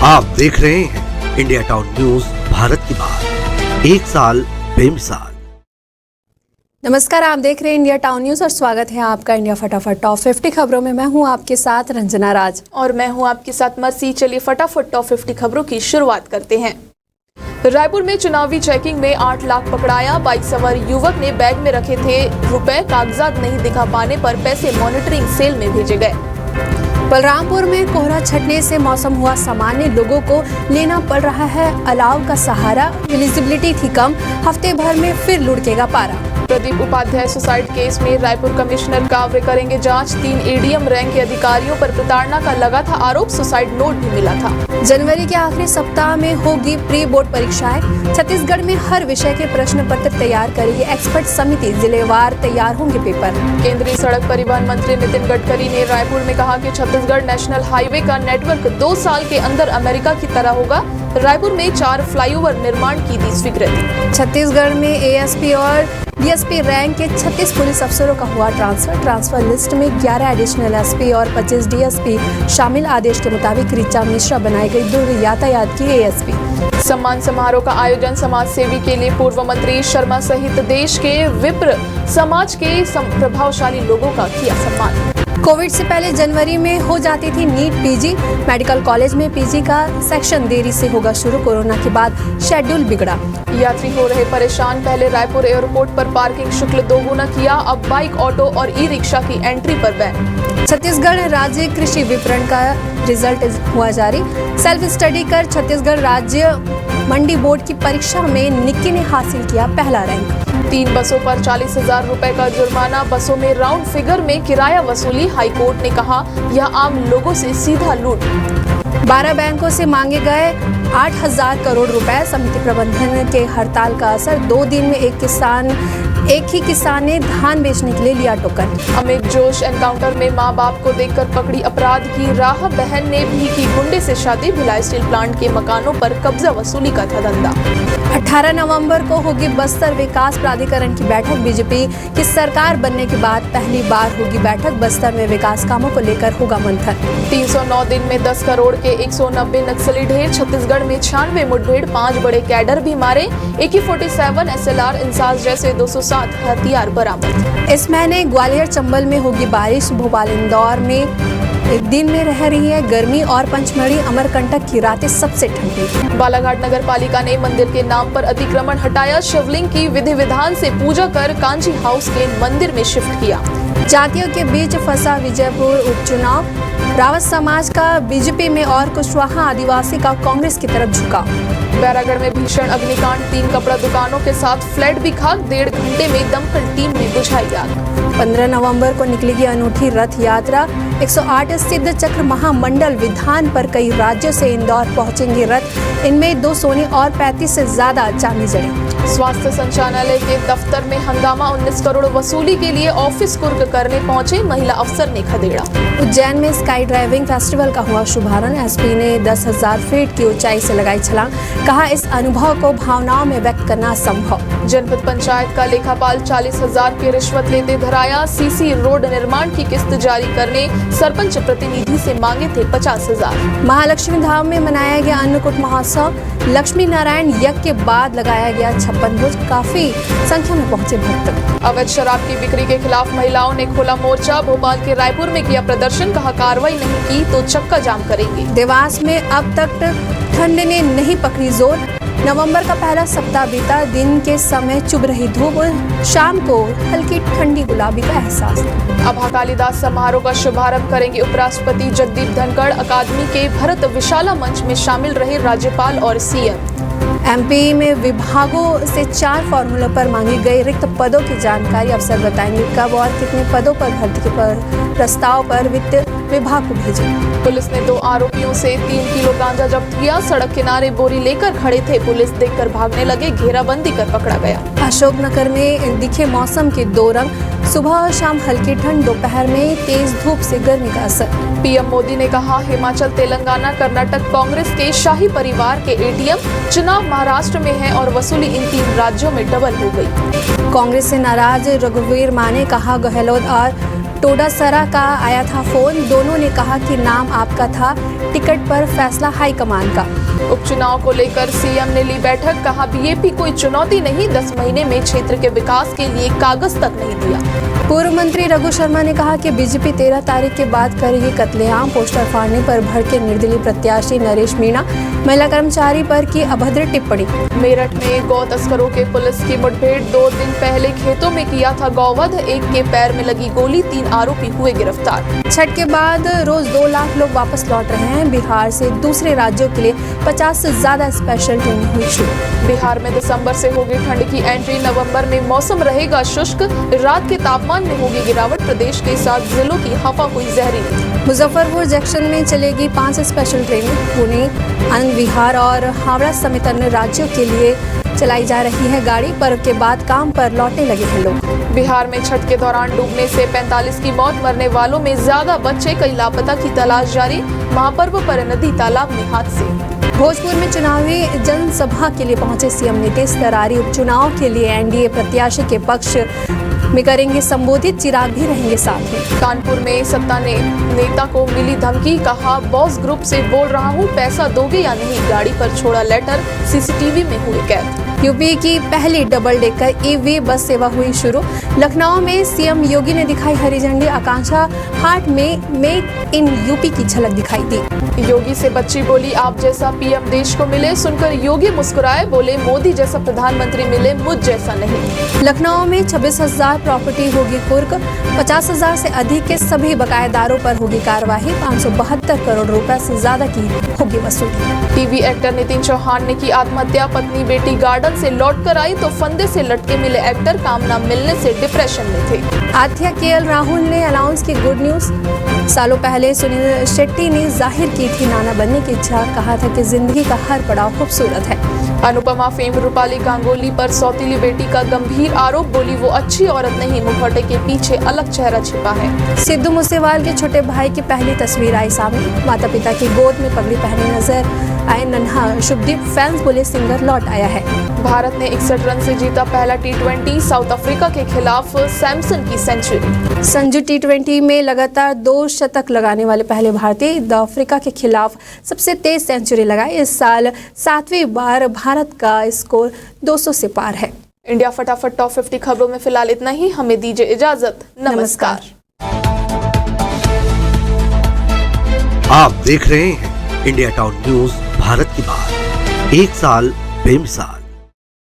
आप देख रहे हैं इंडिया टाउन न्यूज, भारत की बात, एक साल बेमिसाल। नमस्कार, आप देख रहे हैं इंडिया टाउन न्यूज और स्वागत है आपका इंडिया फटाफट टॉप 50 खबरों में। मैं हूं आपके साथ रंजना राज और मैं हूं आपके साथ मर्सी। चलिए फटाफट टॉप 50 खबरों की शुरुआत करते हैं। रायपुर में चुनावी चेकिंग में 8 लाख पकड़ाया। बाइक सवार युवक ने बैग में रखे थे रुपए, कागजात नहीं दिखा पाने पर पैसे मॉनिटरिंग सेल में भेजे गए। बलरामपुर में कोहरा छटने से मौसम हुआ सामान्य, लोगों को लेना पड़ रहा है अलाव का सहारा। विजिबिलिटी थी कम, हफ्ते भर में फिर लुढ़केगा पारा। प्रदीप उपाध्याय सुसाइड केस में रायपुर कमिश्नर कावरे करेंगे जांच। 3 एडीएम रैंक के अधिकारियों पर प्रताड़ना का लगा था आरोप, सुसाइड नोट भी मिला था। जनवरी के आखिरी सप्ताह में होगी प्री बोर्ड परीक्षाएं। छत्तीसगढ़ में हर विषय के प्रश्न पत्र तैयार करेगी एक्सपर्ट समिति, जिलेवार तैयार होंगे पेपर। केंद्रीय सड़क परिवहन मंत्री नितिन गडकरी ने रायपुर में कहा कि छत्तीसगढ़ नेशनल हाईवे का नेटवर्क 2 साल के अंदर अमेरिका की तरह होगा। रायपुर में 4 फ्लाईओवर निर्माण की दी स्वीकृति। छत्तीसगढ़ में एएसपी और डीएसपी रैंक के 36 पुलिस अफसरों का हुआ ट्रांसफर लिस्ट में 11 एडिशनल एसपी और 25 डीएसपी शामिल। आदेश के मुताबिक ऋचा मिश्रा बनाई गई दुर्ग यातायात की एएसपी। सम्मान समारोह का आयोजन समाज सेवी के लिए पूर्व मंत्री शर्मा सहित देश के विप्र समाज के प्रभावशाली लोगों का किया सम्मान। कोविड से पहले जनवरी में हो जाती थी नीट पीजी। मेडिकल कॉलेज में पीजी का सेक्शन देरी से होगा शुरू। कोरोना के बाद शेड्यूल बिगड़ा। यात्री हो रहे परेशान, पहले रायपुर एयरपोर्ट पर पार्किंग शुल्क 2 गुना किया, अब बाइक, ऑटो और ई रिक्शा की एंट्री पर बैन। छत्तीसगढ़ राज्य कृषि विपणन का रिजल्ट हुआ जारी। सेल्फ स्टडी कर छत्तीसगढ़ राज्य मंडी बोर्ड की परीक्षा में निक्की ने हासिल किया पहला रैंक। 3 बसों पर 40,000 रुपए का जुर्माना, बसों में राउंड फिगर में किराया वसूली। हाईकोर्ट ने कहा यह आम लोगों से सीधा लूट। 12 बैंकों से मांगे गए 8,000 करोड़ रुपए। समिति प्रबंधन के हड़ताल का असर, 2 दिन में एक ही किसान ने धान बेचने के लिए लिया टोकन। अमित जोश एनकाउंटर में मां बाप को देखकर पकड़ी अपराध की राह। बहन ने भी की गुंडे से शादी। भिलाई स्टील प्लांट के मकानों पर कब्जा वसूली का था धंधा। 18 नवंबर को होगी बस्तर विकास प्राधिकरण की बैठक। बीजेपी की सरकार बनने के बाद पहली बार होगी बैठक। बस्तर में विकास कामों को लेकर होगा मंथन। 309 दिन में 10 करोड़ के 190 नक्सली ढेर। छत्तीसगढ़ में 96 मुठभेड़, 5 बड़े कैडर भी मारे। AK-47 SLR इंसास जैसे 207 हथियार बरामद। इस महीने ग्वालियर चंबल में होगी बारिश। भोपाल इंदौर में दिन में रह रही है गर्मी और पंचमढ़ी अमरकंटक की रातें सबसे ठंडी। बालाघाट नगर पालिका ने मंदिर के नाम पर अतिक्रमण हटाया। शिवलिंग की विधि विधान से पूजा कर कांची हाउस के मंदिर में शिफ्ट किया। जातियों के बीच फंसा विजयपुर उपचुनाव। रावत समाज का बीजेपी में और कुशवाहा आदिवासी का कांग्रेस की तरफ झुका। बैरागढ़ में भीषण अग्निकांड, 3 कपड़ा दुकानों के साथ फ्लैट भी खाक। 1.5 घंटे में दमकल टीम ने बुझाई आग। 15 नवंबर को निकलेगी अनूठी रथ यात्रा। 108 सिद्ध चक्र महामंडल विधान पर कई राज्यों से इंदौर पहुंचेंगे रथ। इनमें 2 सोने और 35 से ज्यादा चांदी जड़े। स्वास्थ्य संचालनालय के दफ्तर में हंगामा, 19 करोड़ वसूली के लिए ऑफिस कुर्क करने पहुंचे महिला अफसर ने खदेड़ा। उज्जैन में स्काई ड्राइविंग फेस्टिवल का हुआ शुभारंभ। एसपी ने 10,000 फीट की ऊंचाई से लगाई छलांग। कहा इस अनुभव को भावनाओं में व्यक्त करना संभव। जनपद पंचायत का लेखापाल 40,000 की रिश्वत लेते धराया। सीसी रोड निर्माण की किस्त जारी करने सरपंच प्रतिनिधि से मांगे थे 50,000। महालक्ष्मी धाम में मनाया गया अन्नकूट महोत्सव। लक्ष्मी नारायण यज्ञ के बाद लगाया गया 56 भोज। काफी संख्या में पहुंचे भक्त। अवैध शराब की बिक्री के खिलाफ महिलाओं ने खोला मोर्चा। भोपाल के रायपुर में किया प्रदर्शन, कहा कार्रवाई नहीं की तो चक्का जाम करेंगे। देवास में अब तक ठंड ने नहीं पकड़ी जोर। नवंबर का पहला सप्ताह बीता, दिन के समय चुभ रही धूप, शाम को हल्की ठंडी गुलाबी का एहसास। अभा कालिदास समारोह का शुभारंभ करेंगे उपराष्ट्रपति जगदीप धनखड़। अकादमी के भरत विशाला मंच में शामिल रहे राज्यपाल और सीएम। एमपी में विभागों से 4 फॉर्मूलों पर मांगी गई रिक्त पदों की जानकारी। अफसर बताएंगे कब और कितने पदों पर भर्ती के प्रस्ताव पर वित्त विभाग को भेजे। पुलिस ने 2 आरोपियों से 3 किलो गांजा जब्त किया। सड़क किनारे बोरी लेकर खड़े थे, पुलिस देखकर भागने लगे, घेराबंदी कर पकड़ा गया। अशोकनगर में दिखे मौसम के 2 रंग। सुबह और शाम हल्की ठंड, दोपहर में तेज धूप से गर्मी का असर। पीएम मोदी ने कहा हिमाचल, तेलंगाना, कर्नाटक कांग्रेस के शाही परिवार के एटीएम। चुनाव महाराष्ट्र में है और वसूली इन 3 राज्यों में डबल हो गई। कांग्रेस से नाराज रघुवीर माने कहा गहलोत और टोडासरा का आया था फोन, दोनों ने कहा कि नाम आपका था, टिकट पर फैसला हाईकमान का। उपचुनाव को लेकर सीएम ने ली बैठक, कहा बीएपी कोई चुनौती नहीं, 10 महीने में क्षेत्र के विकास के लिए कागज तक नहीं दिया। पूर्व मंत्री रघु शर्मा ने कहा कि बीजेपी 13 तारीख के बाद करेगी कत्लेआम, पोस्टर फाड़ने पर भड़के निर्दलीय प्रत्याशी नरेश मीणा, महिला कर्मचारी पर की अभद्र टिप्पणी। मेरठ में गौ तस्करों के पुलिस की मुठभेड़, 2 दिन पहले खेतों में किया था गौवध, एक के पैर में लगी गोली, 3 आरोपी हुए गिरफ्तार। छठ के बाद रोज 2 लाख लोग वापस लौट रहे हैं। बिहार से दूसरे राज्यों के लिए 50 से ज्यादा स्पेशल ट्रेनें हुई शुरू। बिहार में दिसंबर से होगी ठंड की एंट्री, नवंबर में मौसम रहेगा शुष्क, रात के तापमान में होगी गिरावट, प्रदेश के 7 जिलों की हवा हुई जहरीली। मुजफ्फरपुर जंक्शन में चलेगी 5 स्पेशल ट्रेनें, पुणे, आनंद विहार और हावड़ा समेत अन्य राज्यों के लिए चलाई जा रही है गाड़ी। पर्व के बाद काम पर लौटने लगे हैं लोग। बिहार में छठ के दौरान डूबने से 45 की मौत, मरने वालों में ज्यादा बच्चे, कई लापता की तलाश जारी, महापर्व पर नदी तालाब में हादसे। भोजपुर में चुनावी जनसभा के लिए पहुंचे सीएम नीतीश, तरारी उपचुनाव के लिए एनडीए प्रत्याशी के पक्ष में करेंगे संबोधित, चिराग भी रहेंगे साथ में। कानपुर में सत्ता नेता को मिली धमकी, कहा बॉस ग्रुप से बोल रहा हूं, पैसा दोगे या नहीं, गाड़ी पर छोड़ा लेटर, सीसीटीवी में हुए कैद। यूपी की पहली डबल डेकर ईवी बस सेवा हुई शुरू। लखनऊ में सीएम योगी ने दिखाई हरी झंडी, आकांक्षा हाट में मेक इन यूपी की झलक दिखाई दी। योगी से बच्ची बोली, आप जैसा पीएम देश को मिले, सुनकर योगी मुस्कुराए, बोले मोदी जैसा प्रधानमंत्री मिले, मुझ जैसा नहीं। लखनऊ में 26,000 प्रॉपर्टी होगी कुर्क, 50,000 से अधिक के सभी बकायेदारों पर होगी कार्रवाई, 572 करोड़ रुपए से ज्यादा की होगी वसूली। टीवी एक्टर नितिन चौहान ने की आत्महत्या, पत्नी बेटी गार्डन से लौटकर आई तो फंदे से लटके मिले एक्टर, काम न मिलने से डिप्रेशन में थे। आथिया केएल राहुल ने अनाउंस की गुड न्यूज, सालों पहले सुनील शेट्टी ने जाहिर की थी नाना बनने की इच्छा, कहा था कि जिंदगी का हर पड़ाव खूबसूरत है। अनुपमा फेम रूपाली गांगुली पर सौतीली बेटी का गंभीर आरोप, बोली वो अच्छी औरत नहीं, मुखौटे के पीछे अलग चेहरा छिपा है। सिद्धू मूसेवाल के छोटे भाई की पहली तस्वीर आई सामने, माता पिता की गोद में पगड़ी पहने नजर आए नन्हा शुभदीप, फैंस बोले सिंगर लौट आया है। भारत ने 61 रन से जीता पहला T20, साउथ अफ्रीका के खिलाफ सैमसन की सेंचुरी। संजू T20 में लगातार 2 शतक लगाने वाले पहले भारतीय, दक्षिण अफ्रीका के खिलाफ सबसे तेज सेंचुरी लगाई। इस साल 7वीं बार भारत का स्कोर 200 से पार है। इंडिया फटाफट टॉप 50 खबरों में फिलहाल इतना ही, हमें दीजिए इजाजत, नमस्कार। आप देख रहे हैं इंडिया टाउन न्यूज भारत की बात, 1 साल बेमिसाल।